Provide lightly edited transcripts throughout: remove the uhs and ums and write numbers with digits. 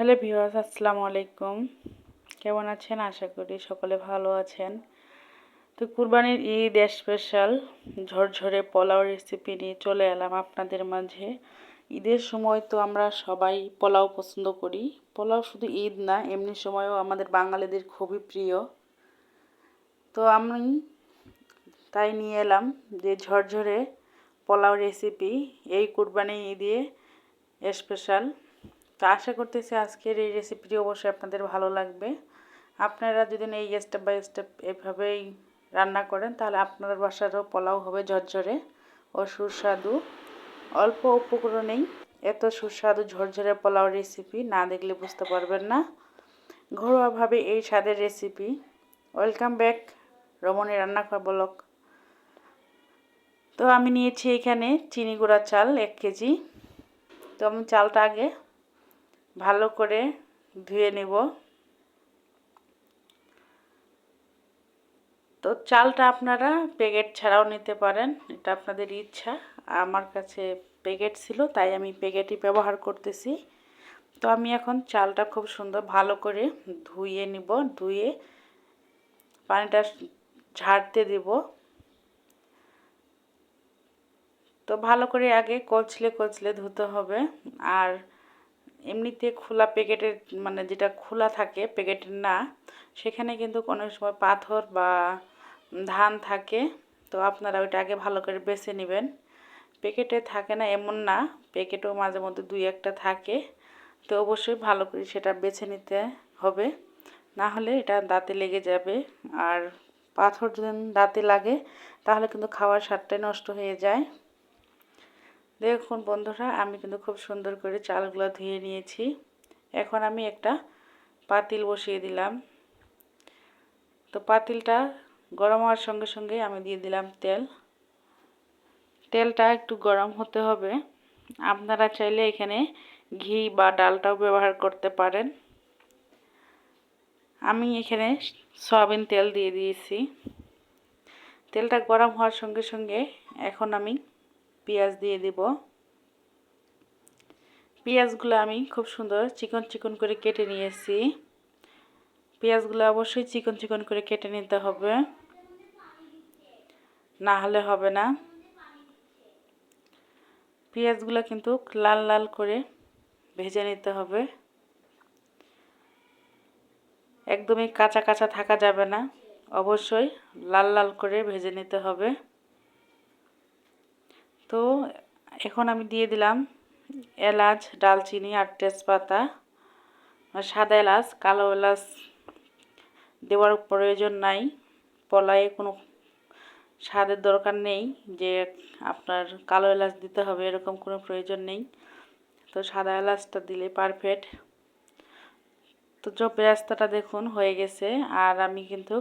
Hello viewers, আসসালামু আলাইকুম। কেমন আছেন? আশা করি সকলে ভালো আছেন। তো কুরবানির ঈদ স্পেশাল ঝরঝরে পোলাও রেসিপি নিয়ে চলে এলাম আপনাদের মাঝে। ঈদের সময় তো আমরা সবাই পোলাও পছন্দ করি। পোলাও শুধু ঈদ না, এমনি সময়ও আমাদের বাঙালিদের খুবই প্রিয়। তো আমি তাই নিয়ে এলাম যে ঝরঝরে পোলাও রেসিপি এই কুরবানি ঈদে স্পেশাল। তো আশা করতেছি আজকের এই রেসিপিটি অবশ্যই আপনাদের ভালো লাগবে। আপনারা যদি এই স্টেপ বাই স্টেপ এভাবেই রান্না করেন তাহলে আপনার বাসারও পোলাও হবে ঝরঝরে ও সুস্বাদু। অল্প উপকরণেই এত সুস্বাদু ঝরঝরে পোলাও রেসিপি না দেখলে বুঝতে পারবেন না। ঘরোয়াভাবে এই স্বাদের রেসিপি। ওয়েলকাম ব্যাক রমণী রান্নাঘর ব্লগ। তো আমি নিয়েছি এখানে চিনি গুঁড়া চাল 1 কেজি। তো আমি চালটা আগে ভালো করে ধুয়ে নেব। তো চালটা আপনারা প্যাকেট ছাড়াও নিতে পারেন, এটা আপনাদের ইচ্ছা। আমার কাছে প্যাকেট ছিল তাই আমি প্যাকেটই ব্যবহার করতেছি। তো আমি এখন চালটা খুব সুন্দর ভালো করে ধুয়ে নিব, ধুয়ে পানিটা ঝাড়তে দেব। তো ভালো করে আগে কচলে ধুতে হবে। আর এমনিতে খোলা প্যাকেটের মানে যেটা খোলা থাকে প্যাকেটের না, সেখানে কিন্তু কোনো সময় পাথর বা ধান থাকে। তো আপনারা ওইটা আগে ভালো করে বেছে নেবেন। প্যাকেটে থাকে না এমন না, প্যাকেটেও মাঝে মধ্যে 2-1টা থাকে। তো অবশ্যই ভালো করে সেটা বেছে নিতে হবে, না হলে এটা দাঁতে লেগে যাবে। আর পাথর যদি দাঁতে লাগে তাহলে কিন্তু খাওয়ার স্বাদটাই নষ্ট হয়ে যায়। দেখুন বন্ধুরা, আমি কিন্তু খুব সুন্দর করে চালগুলো ধুয়ে নিয়েছি। এখন আমি একটা পাতিল বসিয়ে দিলাম। তো পাতিলটা গরম হওয়ার সঙ্গে সঙ্গে আমি দিয়ে দিলাম তেল। তেলটা একটু গরম হতে হবে। আপনারা চাইলে এখানে ঘি বা ডালটাও ব্যবহার করতে পারেন। আমি এখানে সয়াবিন তেল দিয়ে দিয়েছি। তেলটা গরম হওয়ার সঙ্গে সঙ্গে এখন আমি পেঁয়াজ দিয়ে দেব। পেঁয়াজগুলো আমি খুব সুন্দর চিকন চিকন করে কেটে নিয়েছি। পেঁয়াজগুলো অবশ্যই চিকন চিকন করে কেটে নিতে হবে, না হলে হবে না। পেঁয়াজগুলো কিন্তু লাল লাল করে ভেজে নিতে হবে, একদমই কাঁচা কাঁচা থাকা যাবে না, অবশ্যই লাল লাল করে ভেজে নিতে হবে। তো এখন আমি দিয়ে দিলাম এলাচ, ডালচিনি আর তেজপাতা। সাদা এলাচ, কালো এলাচ দেওয়ার প্রয়োজন নাই। পোলাওয়ে কোনো স্বাদের দরকার নেই যে আপনার কালো এলাচ দিতে হবে, এরকম কোনো প্রয়োজন নেই। তো সাদা এলাচটা দিলে পারফেক্ট। তো পেঁয়াজটা দেখুন হয়ে গেছে। আর আমি কিন্তু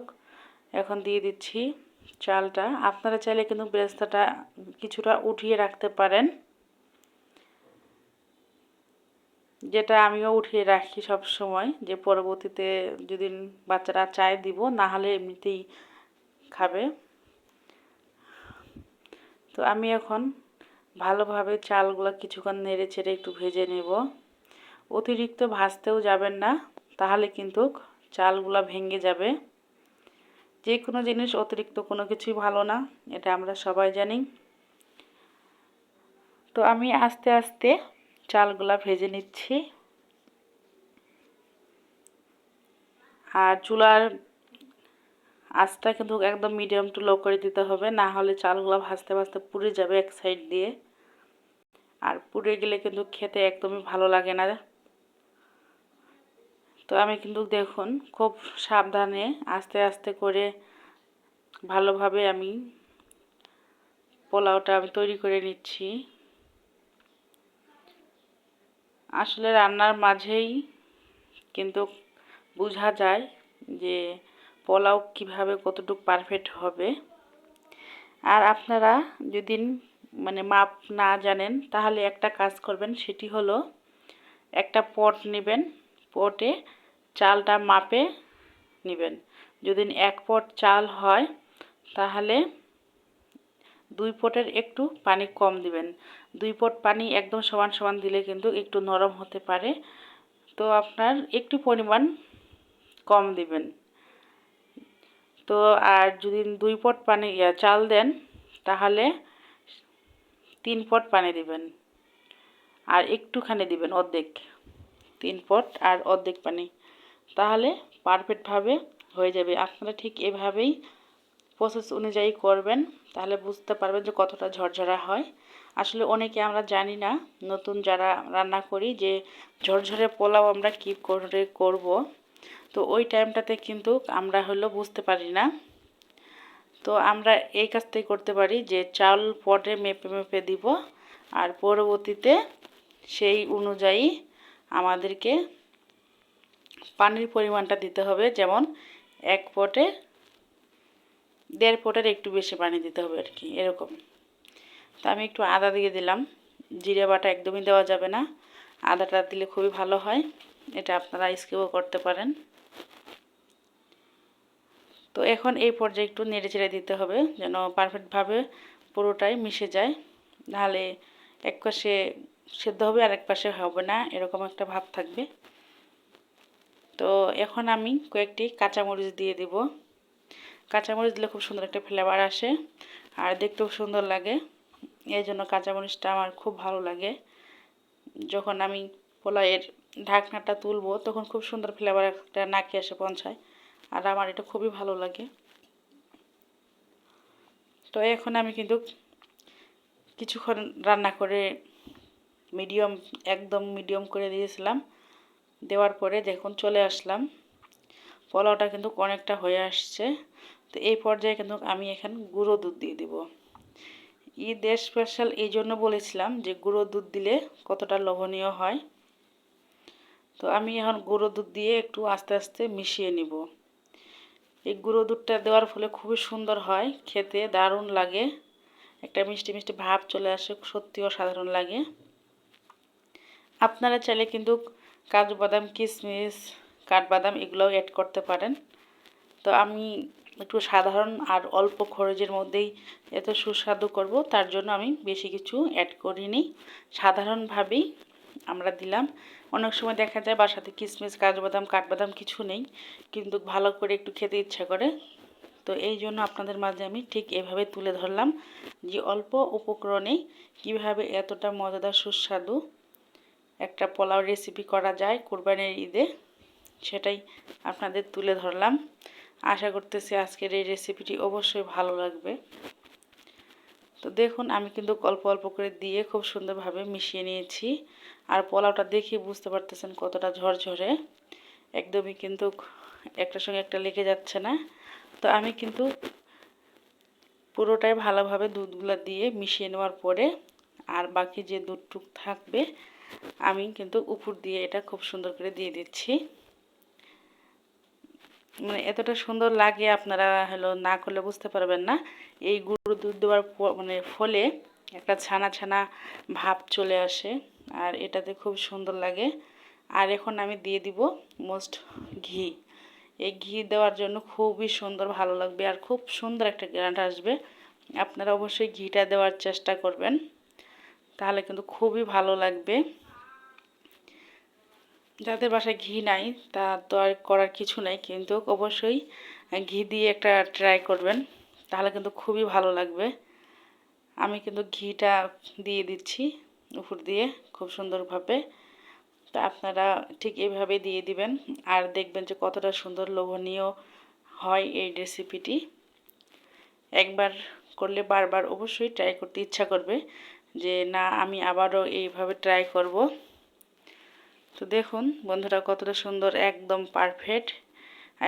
এখন দিয়ে দিচ্ছি চালটা। আপনারা চাইলে কিন্তু বেরেস্তাটা কিছুটা উঠিয়ে রাখতে পারেন, যেটা আমিও উঠিয়ে রাখি সব সময়, যে পরবর্তীতে যদি বাচ্চারা চায় দিব, না হলে এমনিতেই খাবে। তো আমি এখন ভালোভাবে চালগুলো কিছুক্ষণ নেড়ে চেড়ে একটু ভেজে নেব। অতিরিক্ত ভাজতেও যাবেন না, তাহলে কিন্তু চালগুলো ভেঙে যাবে। যে কোনো জিনিস অতিরিক্ত কোনো কিছুই ভালো না, এটা আমরা সবাই জানি। তো আমি আস্তে আস্তে চালগুলা ভেজে নিচ্ছি। আর চুলার আঁচটা কিন্তু একদম মিডিয়াম টু লো করে দিতে হবে, না হলে চালগুলো ভাজতে ভাজতে পুড়ে যাবে এক সাইড দিয়ে। আর পুড়ে গেলে কিন্তু খেতে একদমই ভালো লাগে না। তো আমি কিন্তু দেখুন খুব সাবধানে আস্তে আস্তে করে ভালোভাবে আমি পোলাওটা তৈরি করে নিচ্ছি। আসলে রান্নার মাঝেই কিন্তু বোঝা যায় যে পোলাও কিভাবে কতটুকু পারফেক্ট হবে। আর আপনারা যদি মানে মাপ না জানেন তাহলে একটা কাজ করবেন, সেটি হলো একটা পট নেবেন, পটে চালটা মাপে নেবেন। যদি 1 পট চাল হয় তাহলে 2 পটের একটু পানি কম দিবেন। 2 পট পানি একদম সমান সমান দিলে কিন্তু একটু নরম হতে পারে। তো আপনার একটু পরিমাণ কম দিবেন। তো আর যদি 2 পট পানি চাল দেন তাহলে 3 পট পানি দিবেন, আর একটুখানি দিবেন অর্ধেক, 3 পট আর অর্ধেক পানি, তাহলে পারফেক্টভাবে হয়ে যাবে। আপনারা ঠিক এভাবেই প্রসেস অনুযায়ী করবেন, তাহলে বুঝতে পারবেন যে কতটা ঝরঝরা হয়। আসলে অনেকে আমরা জানি না, নতুন যারা রান্না করি, যে ঝরঝরে পোলাও আমরা কী করে করব। তো ওই টাইমটাতে কিন্তু আমরা বুঝতে পারি না। তো আমরা এই কাজটাই করতে পারি যে চাল পটে মেপে মেপে দিব, আর পরবর্তীতে সেই অনুযায়ী আমাদেরকে পানির পরিমাণটা দিতে হবে। যেমন 1 পটে 1.5 পটের একটু বেশি পানি দিতে হবে আর কি, এরকম। তো আমি একটু আদা দিয়ে দিলাম, জিরে বাটা একদমই দেওয়া যাবে না, আদাটা দিলে খুবই ভালো হয়, এটা আপনারা স্কিপও করতে পারেন। তো এখন এই পর্যায়ে একটু নেড়ে চেড়ে দিতে হবে যেন পারফেক্টভাবে পুরোটাই মিশে যায়, নাহলে এক পাশে সেদ্ধ হবে আর এক পাশে হবে না, এরকম একটা ভাব থাকবে। তো এখন আমি কয়েকটি কাঁচামরিচ দিয়ে দিব। কাঁচামরিচ দিলে খুব সুন্দর একটা ফ্লেভার আসে আর দেখতেও সুন্দর লাগে, এই জন্য কাঁচামরিচটা আমার খুব ভালো লাগে। যখন আমি পোলাওয়ের ঢাকনাটা তুলবো তখন খুব সুন্দর ফ্লেভার একটা নাকে এসে পৌঁছায়, আর আমার এটা খুবই ভালো লাগে। তো এখন আমি কিন্তু কিছুক্ষণ রান্না করে একদম মিডিয়াম করে দিয়েছিলাম, দেওয়ার পরে দেখুন চলে আসলাম, পোলাওটা কিন্তু অনেকটা হয়ে আসছে। তো এই পর্যায়ে কিন্তু আমি এখন গুঁড়ো দুধ দিয়ে দিব। ঈদের স্পেশাল এই জন্য বলেছিলাম যে গুঁড়ো দুধ দিলে কতটা লোভনীয় হয়। তো আমি এখন গুঁড়ো দুধ দিয়ে একটু আস্তে আস্তে মিশিয়ে নিব। এই গুঁড়ো দুধটা দেওয়ার ফলে খুবই সুন্দর হয়, খেতে দারুণ লাগে, একটা মিষ্টি মিষ্টি ভাব চলে আসে, সত্যি অসাধারণ লাগে। আপনারা চাইলে কিন্তু কাজু বাদাম, কিশমিশ, কাঠবাদাম এগুলোও অ্যাড করতে পারেন। তো আমি একটু সাধারণ আর অল্প খরচের মধ্যেই এত সুস্বাদু করব, তার জন্য আমি বেশি কিছু অ্যাড করিনি, সাধারণভাবেই আমরা দিলাম। অনেক সময় দেখা যায় বাসাতে কিশমিশ, কাজু বাদাম, কাঠবাদাম কিছু নেই, কিন্তু ভালো করে একটু খেতে ইচ্ছা করে। তো এই জন্য আপনাদের মাঝে আমি ঠিক এভাবে তুলে ধরলাম যে অল্প উপকরণে কিভাবে এতটা মজাদার সুস্বাদু একটা পোলাও রেসিপি করা যায় কোরবানির ঈদে, সেটাই আপনাদের তুলে ধরলাম। আশা করতেছি আজকের এই রেসিপিটি অবশ্যই ভালো লাগবে। তো দেখুন আমি কিন্তু অল্প অল্প করে দিয়ে খুব সুন্দরভাবে মিশিয়ে নিয়েছি, আর পোলাওটা দেখে বুঝতে পারতেছেন কতটা ঝরঝরে, একদমই কিন্তু একটার সঙ্গে একটা লেগে যাচ্ছে না। তো আমি কিন্তু পুরোটাই ভালোভাবে দুধগুলো দিয়ে মিশিয়ে নেওয়ার পরে আর বাকি যে দুধটুক থাকবে আমি কিন্তু উপর দিয়ে এটা খুব সুন্দর করে দিয়ে দিচ্ছি। মানে এতটা সুন্দর লাগে, আপনারা না করলে বুঝতে পারবেন না। এই গুঁড়ো দুধ দেওয়ার ফলে একটা ছানা ছানা ভাব চলে আসে, আর এটাতে খুব সুন্দর লাগে। আর এখন আমি দিয়ে দিব মোস্ট ঘি। এই ঘি দেওয়ার জন্য খুবই সুন্দর ভালো লাগবে, আর খুব সুন্দর একটা গ্রান্ট আসবে। আপনারা অবশ্যই ঘিটা দেওয়ার চেষ্টা করবেন, তাহলে কিন্তু খুবই ভালো লাগবে। যাদের বাসায় ঘি নাই তা তো আর করার কিছু নাই, কিন্তু অবশ্যই ঘি দিয়ে একটা ট্রাই করবেন, তাহলে কিন্তু খুবই ভালো লাগবে। আমি কিন্তু ঘিটা দিয়ে দিচ্ছি উপর দিয়ে খুব সুন্দরভাবে। তা আপনারা ঠিক এইভাবে দিয়ে দিবেন, আর দেখবেন যে কতটা সুন্দর লোভনীয় হয় এই রেসিপিটি। একবার করলে বারবার অবশ্যই ট্রাই করতে ইচ্ছা করবে যে না আমি আবারও এইভাবে ট্রাই করব। তো দেখুন বন্ধুরা কতটা সুন্দর, একদম পারফেক্ট।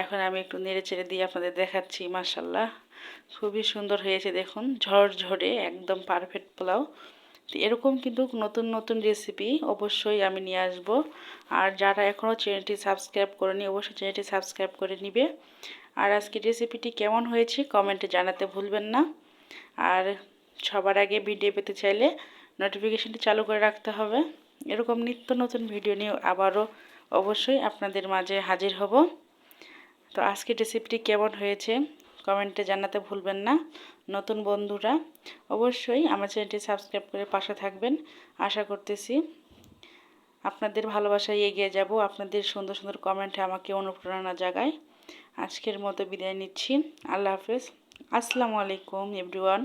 এখন আমি একটু নেড়ে চেড়ে দিয়ে আপনাদের দেখাচ্ছি, মাশাল্লাহ খুবই সুন্দর হয়েছে, দেখুন ঝরঝরে একদম পারফেক্ট পোলাও। তো এরকম কিন্তু নতুন নতুন রেসিপি অবশ্যই আমি নিয়ে আসব, আর যারা এখনও চ্যানেলটি সাবস্ক্রাইব করেনি অবশ্যই চ্যানেলটি সাবস্ক্রাইব করে নিবে। আর আজকের রেসিপিটি কেমন হয়েছে কমেন্টে জানাতে ভুলবেন না। আর সবার আগে ভিডিও পেতে চাইলে নোটিফিকেশনটি চালু করে রাখতে হবে। এরকম নিত্য নতুন ভিডিও নিয়ে আবারও অবশ্যই আপনাদের মাঝে হাজির হব। তো আজকের রেসিপিটি কেমন হয়েছে কমেন্টে জানাতে ভুলবেন না। নতুন বন্ধুরা অবশ্যই আমার চ্যানেলটি সাবস্ক্রাইব করে পাশে থাকবেন, আশা করতেছি। আপনাদের ভালোবাসায় এগিয়ে যাব, আপনাদের সুন্দর সুন্দর কমেন্টে আমাকে অনুপ্রেরণা জাগায়। আজকের মতো বিদায় নিচ্ছি। আল্লাহ হাফেজ। আসসালামু আলাইকুম এভরিওয়ান।